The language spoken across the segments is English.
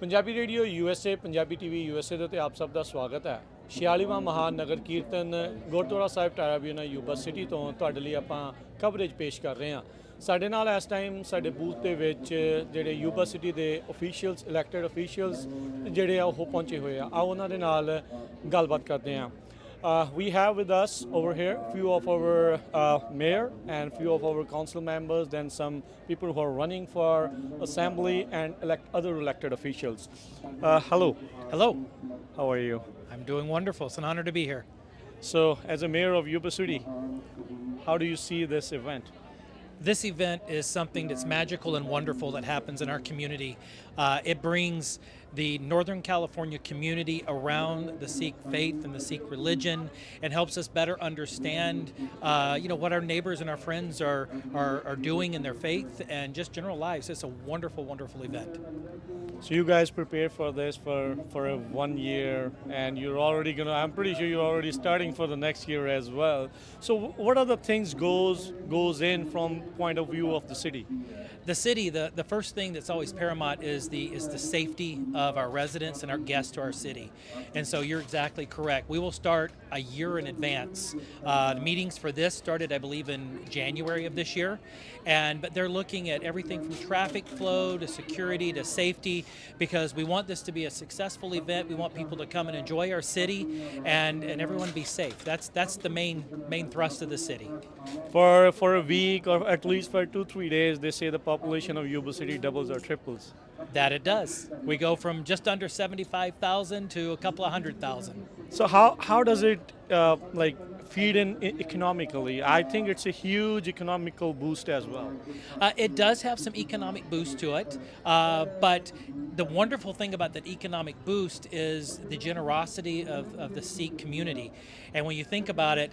Punjabi radio USA Punjabi TV USA ਦੇ ਉੱਤੇ ਆਪ ਸਭ ਦਾ ਸਵਾਗਤ ਹੈ। 46ਵਾਂ ਮਹਾਨ ਨਗਰ ਕੀਰਤਨ ਗੁਰਦੁਆਰਾ ਸਾਹਿਬ ਟਾਇਰਾ ਬੂਨਾ ਯੂਬਾ ਸਿਟੀ ਤੋਂ ਤੁਹਾਡੇ ਲਈ ਆਪਾਂ ਕਵਰੇਜ ਪੇਸ਼ ਕਰ ਰਹੇ ਹਾਂ। ਸਾਡੇ ਨਾਲ ਇਸ ਟਾਈਮ ਸਾਡੇ ਬੂਥ ਦੇ ਵਿੱਚ ਜਿਹੜੇ ਯੂਬਾ ਸਿਟੀ ਦੇ ਅਫੀਸ਼ੀਅਲਸ ਇਲੈਕਟਡ ਅਫੀਸ਼ੀਅਲਸ ਜਿਹੜੇ ਆ ਉਹ ਪਹੁੰਚੇ ਹੋਏ ਆ। ਆਓ ਉਹਨਾਂ ਦੇ ਨਾਲ ਗੱਲਬਾਤ ਕਰਦੇ ਹਾਂ। We have with us over here few of our mayor and few of our council members, then some people who are running for assembly and other elected officials. Hello. Hello. How are you? I'm doing wonderful. It's an honor to be here. So, as a mayor of Yuba City, how do you see this event? This event is something that's magical and wonderful that happens in our community. It brings the Northern California community around the Sikh faith and the Sikh religion and helps us better understand what our neighbors and our friends are doing in their faith and just general lives. It's a wonderful, wonderful event. So you guys prepared for this for a 1 year, and you're already I'm pretty sure you're already starting for the next year as well. So what are the things goes in from point of view of the city? The city, the first thing that's always paramount is the safety of our residents and our guests to our city. And so you're exactly correct. We will start a year in advance. The meetings for this started, I believe, in January of this year. But they're looking at everything from traffic flow to security to safety, because we want this to be a successful event. We want people to come and enjoy our city and everyone be safe. That's the main thrust of the city. For a week or at least for 2-3 days, they say the population of Yuba City doubles or triples. That it does. We go from just under 75,000 to a couple of 100,000. So how does it feed in economically? I think it's a huge economical boost as well. It does have some economic boost to it, but the wonderful thing about that economic boost is the generosity of the Sikh community. And when you think about it,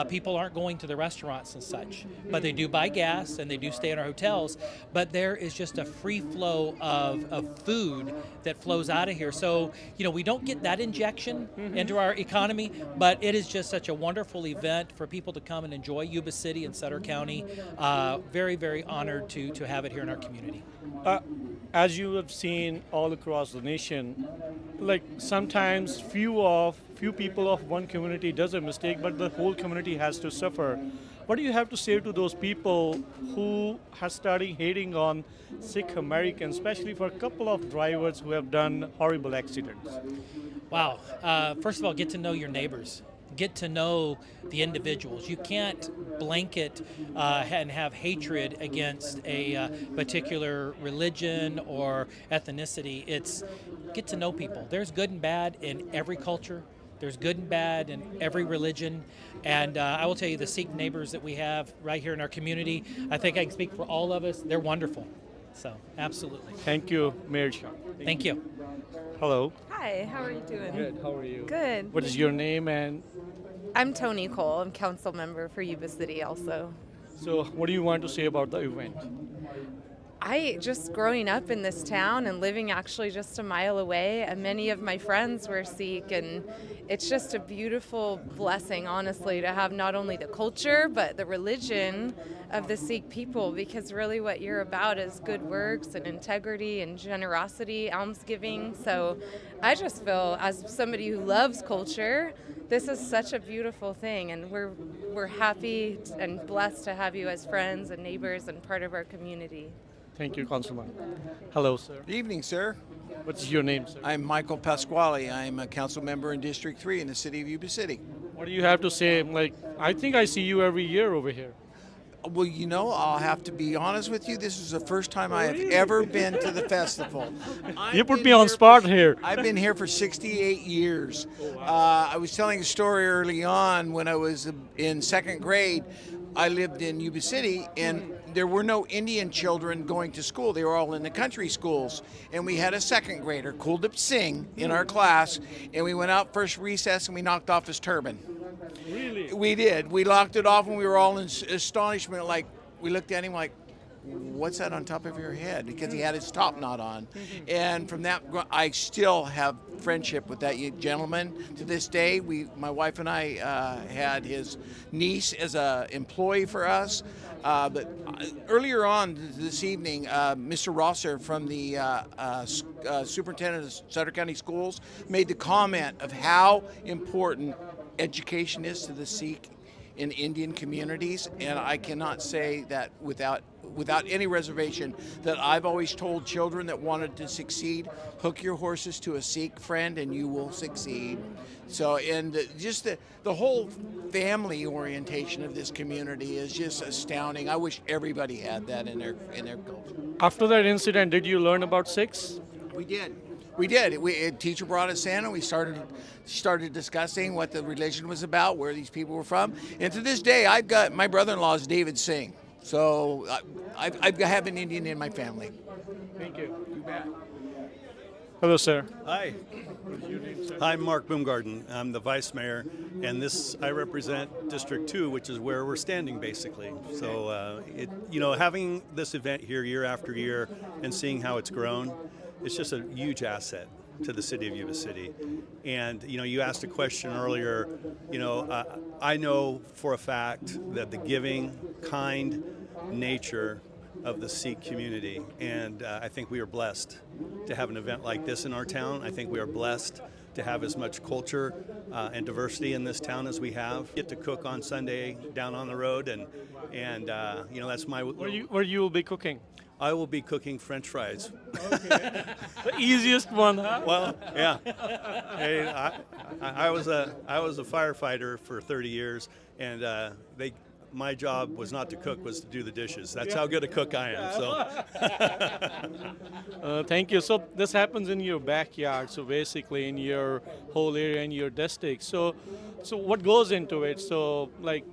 people aren't going to the restaurants and such, but they do buy gas and they do stay in our hotels. But there is just a free flow of food that flows out of here. So, we don't get that injection into our economy, but it is just such a wonderful event for people to come and enjoy Yuba City and Sutter County. Very, very honored to have it here in our community. As you have seen all across the nation, sometimes few people of one community does a mistake, but the whole community has to suffer. What do you have to say to those people who have started hating on Sikh Americans, especially for a couple of drivers who have done horrible accidents? Wow. First of all, get to know your neighbors. Get to know the individuals. You can't blanket and have hatred against a particular religion or ethnicity. It's get to know people. There's good and bad in every culture. There's good and bad in every religion. And I will tell you, the Sikh neighbors that we have right here in our community, I think I can speak for all of us, they're wonderful. So, absolutely. Thank you, Mayor Shah. Thank you. Hello. Hi, how are you doing? Good, how are you? Good. What is your name? And I'm Tony Cole. I'm council member for Yuba City also. so what do you want to say about the event? Just growing up in this town and living actually just a mile away, and many of my friends were Sikh, and it's just a beautiful blessing, honestly, to have not only the culture but the religion of the Sikh people, because really what you're about is good works and integrity and generosity, almsgiving. So I just feel, as somebody who loves culture, this is such a beautiful thing, and we're happy and blessed to have you as friends and neighbors and part of our community. Thank you, Councilman. Hello, sir. Good evening, sir. What's your name, sir? I'm Michael Pasquale. I'm a council member in District 3 in the city of Yuba City. What do you have to say? I think I see you every year over here. Well, I'll have to be honest with you. This is the first time I have ever been to the festival. You put me on spot here. I've been here for 68 years. I was telling a story early on when I was in second grade. I lived in Yuba City, and there were no Indian children going to school. They were all in the country schools. And we had a second grader, Kuldip Singh, in our class, and we went out first recess and we knocked off his turban. Really? We did. We locked it off, and we were all in astonishment. We looked at him like, what's that on top of your head? Because he had his top knot on. And from that, I still have friendship with that gentleman to this day. My wife and I had his niece as a employee for us. But earlier on this evening, Mr. Rosser from the superintendent of Sutter County Schools made the comment of how important education is to the Sikh in Indian communities, and I cannot say that without any reservation that I've always told children that wanted to succeed, hook your horses to a Sikh friend and you will succeed. So, and just the whole family orientation of this community is just astounding. I wish everybody had that in their culture. After that incident, did you learn about Sikhs? We did. A teacher brought us in, and we started discussing what the religion was about, where these people were from. And to this day, I've got my brother-in-law is David Singh, so I have an Indian in my family. Thank you. You bet. Hello, sir. Hi. I'm Mark Boomgarden. I'm the vice mayor, and I represent District 2, which is where we're standing basically. So, having this event here year after year and seeing how it's grown, it's just a huge asset to the city of Yuba City. And, you asked a question earlier, I know for a fact that the giving, kind nature of the Sikh community, and I think we are blessed to have an event like this in our town. I think we are blessed to have as much culture and diversity in this town as we have. Get to cook on Sunday down on the road, and that's my... Where you will be cooking? I will be cooking French fries. Okay. The easiest one, huh? Well, yeah. Hey, I was a firefighter for 30 years, and my job was not to cook, was to do the dishes. That's how good a cook I am. So, thank you. So this happens in your backyard. So basically, in your whole area, in your district. So what goes into it? So like,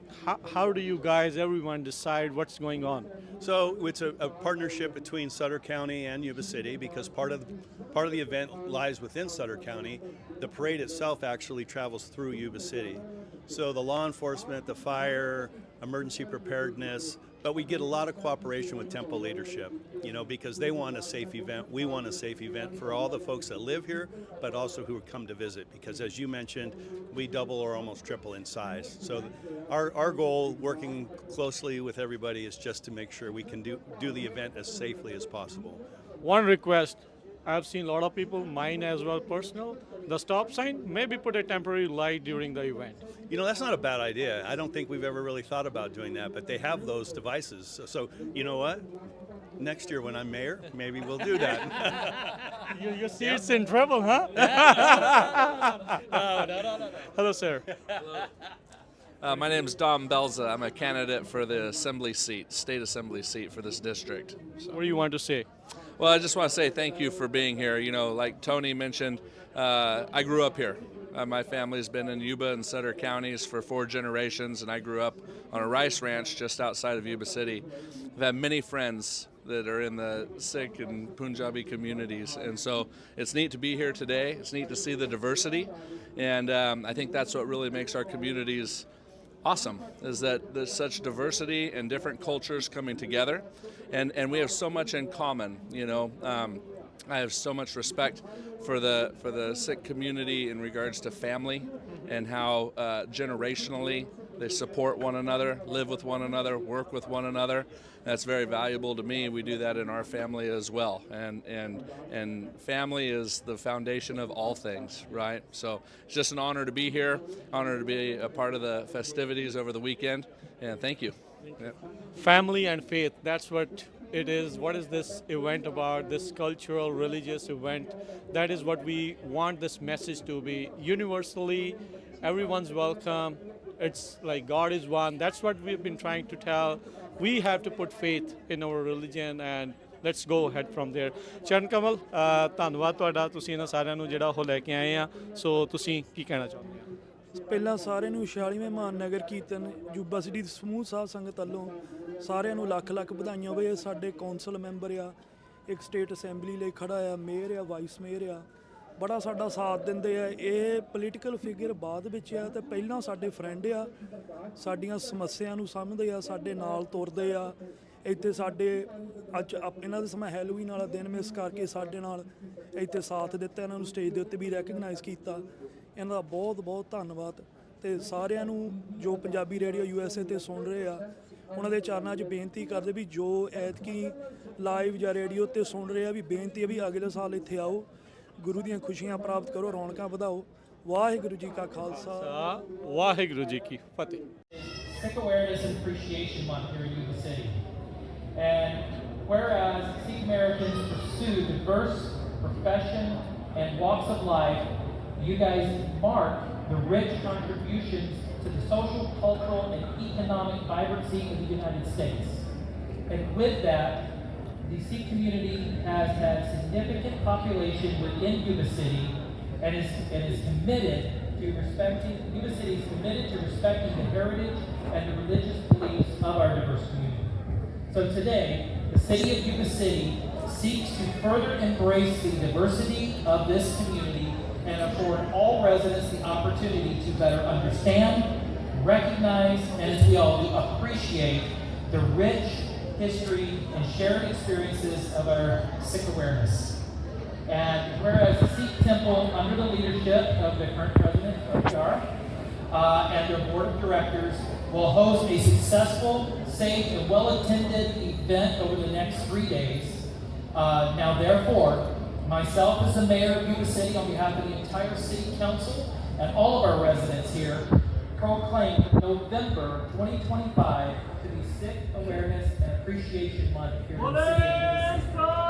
how do you guys, everyone, decide what's going on? So it's a partnership between Sutter County and Yuba City, because part of the event lies within Sutter County. The parade itself actually travels through Yuba City. So the law enforcement, the fire, emergency preparedness, but we get a lot of cooperation with Temple leadership, because they want a safe event. We want a safe event for all the folks that live here, but also who come to visit, because as you mentioned, we double or almost triple in size. So our goal, working closely with everybody, is just to make sure we can do the event as safely as possible. One request. I've seen a lot of people, mine as well, personal. The stop sign, maybe put a temporary light during the event. That's not a bad idea. I don't think we've ever really thought about doing that, but they have those devices. So you know what? Next year when I'm mayor, maybe we'll do that. Your seat's in trouble, huh? No. Hello, sir. My name is Dom Belza. I'm a candidate for the state assembly seat for this district. What do you want to say? Well, I just want to say thank you for being here. Like Tony mentioned, I grew up here. My family's been in Yuba and Sutter counties for 4 generations, and I grew up on a rice ranch just outside of Yuba City. I've had many friends that are in the Sikh and Punjabi communities, and so it's neat to be here today. It's neat to see the diversity, and I think that's what really makes our communities awesome, is that there's such diversity and different cultures coming together, and we have so much in common. I have so much respect for the Sikh community in regards to family and how generationally they support one another, live with one another, work with one another. That's very valuable to me. We do that in our family as well, and family is the foundation of all things, right? So it's just an honor to be here, honor to be a part of the festivities over the weekend, and thank you. Yeah. Family and faith, that's what it is. What is this event about, this cultural, religious event? That is what we want this message to be. Universally, everyone's welcome. It's like God is one. That's what we've been trying to tell. We have to put faith in our religion, and let's go ahead from there. Charan Kamal ਧੰਨਵਾਦ ਤੁਹਾਡਾ, ਤੁਸੀਂ ਇਹਨਾਂ ਸਾਰਿਆਂ ਨੂੰ ਜਿਹੜਾ ਉਹ ਲੈ ਕੇ ਆਏ ਆ। ਸੋ ਤੁਸੀਂ ਕੀ ਕਹਿਣਾ ਚਾਹੁੰਦੇ ਹੋ? ਪਹਿਲਾਂ ਸਾਰਿਆਂ ਨੂੰ 46ਵੇਂ ਮਹਾਨਗਰ ਕੀਰਤਨ ਯੂਬਾ ਸਿਟੀ ਸਮੂਹ ਸਾਧ ਸੰਗਤ ਵੱਲੋਂ ਸਾਰਿਆਂ ਨੂੰ ਲੱਖ ਲੱਖ ਵਧਾਈਆਂ ਹੋਵੇ। ਸਾਡੇ ਕੌਂਸਲ ਮੈਂਬਰ ਆ, ਇੱਕ ਸਟੇਟ ਅਸੈਂਬਲੀ ਲਈ ਖੜਾ ਆ, ਮੇਅਰ ਆ, ਵਾਈਸ ਮੇਅਰ ਆ, ਬੜਾ ਸਾਡਾ ਸਾਥ ਦਿੰਦੇ ਆ। ਇਹ ਪੋਲੀਟੀਕਲ ਫਿਗਰ ਬਾਅਦ ਵਿੱਚ ਆ, ਤੇ ਪਹਿਲਾਂ ਸਾਡੇ ਫਰੈਂਡ ਆ, ਸਾਡੀਆਂ ਸਮੱਸਿਆ ਨੂੰ ਸਮਝਦੇ ਆ, ਸਾਡੇ ਨਾਲ ਤੁਰਦੇ ਆ। ਇੱਥੇ ਸਾਡੇ ਅੱਜ ਇਹਨਾਂ ਦੇ ਸਮਾਂ ਹੈਲੋਵੀਨ ਵਾਲਾ ਦਿਨ ਮਿਸ ਕਰਕੇ ਸਾਡੇ ਨਾਲ ਇੱਥੇ ਸਾਥ ਦਿੱਤਾ, ਇਹਨਾਂ ਨੂੰ ਸਟੇਜ ਦੇ ਉੱਤੇ ਵੀ ਰੈਕਗਨਾਈਜ਼ ਕੀਤਾ। ਇਹਨਾਂ ਦਾ ਬਹੁਤ ਬਹੁਤ ਧੰਨਵਾਦ। ਤੇ ਸਾਰਿਆਂ ਨੂੰ ਜੋ ਪੰਜਾਬੀ ਰੇਡੀਓ USA ਤੇ ਸੁਣ ਰਹੇ ਆ ਉਹਨਾਂ ਦੇ ਚਰਨਾਂ 'ਚ ਬੇਨਤੀ ਕਰਦੇ ਵੀ ਜੋ ਐਤਕੀ ਲਾਈਵ ਜਾਂ ਰੇਡੀਓ ਤੇ ਸੁਣ ਰਹੇ ਆ ਵੀ ਬੇਨਤੀ ਹੈ ਵੀ ਅਗਲੇ ਸਾਲ ਇੱਥੇ ਆਓ, ਗੁਰੂ ਦੀਆਂ ਖੁਸ਼ੀਆਂ ਪ੍ਰਾਪਤ ਕਰੋ, ਰੌਣਕਾਂ ਵਧਾਓ। ਵਾਹਿਗੁਰੂ ਜੀ ਕਾ ਖਾਲਸਾ, ਵਾਹਿਗੁਰੂ ਜੀ ਕੀ ਫਤਿਹ। Sikh Awareness and Appreciation Month here in Yuba City. And whereas Sikh Americans pursue diverse profession and walks of life, you guys mark the rich contributions to the social, cultural, and economic vibrancy of the United States. And with that, the Sikh community has had significant population within Yuba City and is committed to respecting, Yuba City is committed to respecting the heritage and the religious beliefs of our diverse community. So today, the city of Yuba City seeks to further embrace the diversity of this community and afford all residents the opportunity to better understand, recognize, and as we all do, appreciate the rich history and shared experiences of our Sikh awareness. And whereas the Sikh temple, under the leadership of the current president of PR and their board of directors, will host a successful, safe, and well-attended event over the next 3 days. Now, therefore, myself as the mayor of Yuba City, on behalf of the entire city council and all of our residents here, proclaim November 2025 to be Sikh Awareness and Appreciation Month here in the city of Yuba City.